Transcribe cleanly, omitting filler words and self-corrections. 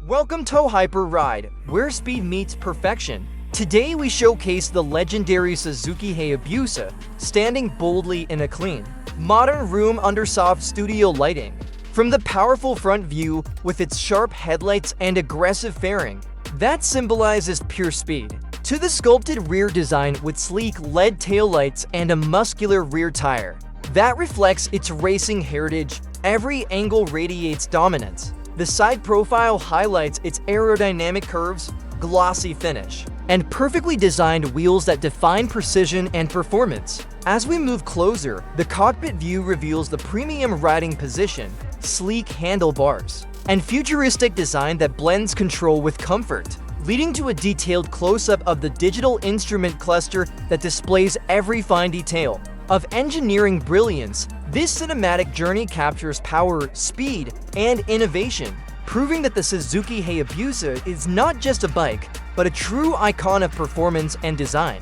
Welcome to Hyper Ride, where speed meets perfection. Today we showcase the legendary Suzuki Hayabusa, standing boldly in a clean, modern room under soft studio lighting. From the powerful front view with its sharp headlights and aggressive fairing, that symbolizes pure speed, to the sculpted rear design with sleek LED taillights and a muscular rear tire, that reflects its racing heritage. Every angle radiates dominance. The side profile highlights its aerodynamic curves, glossy finish, and perfectly designed wheels that define precision and performance. As we move closer, the cockpit view reveals the premium riding position, sleek handlebars, and futuristic design that blends control with comfort, leading to a detailed close-up of the digital instrument cluster that displays every fine detail. Of engineering brilliance, this cinematic journey captures power, speed, and innovation, proving that the Suzuki Hayabusa is not just a bike, but a true icon of performance and design.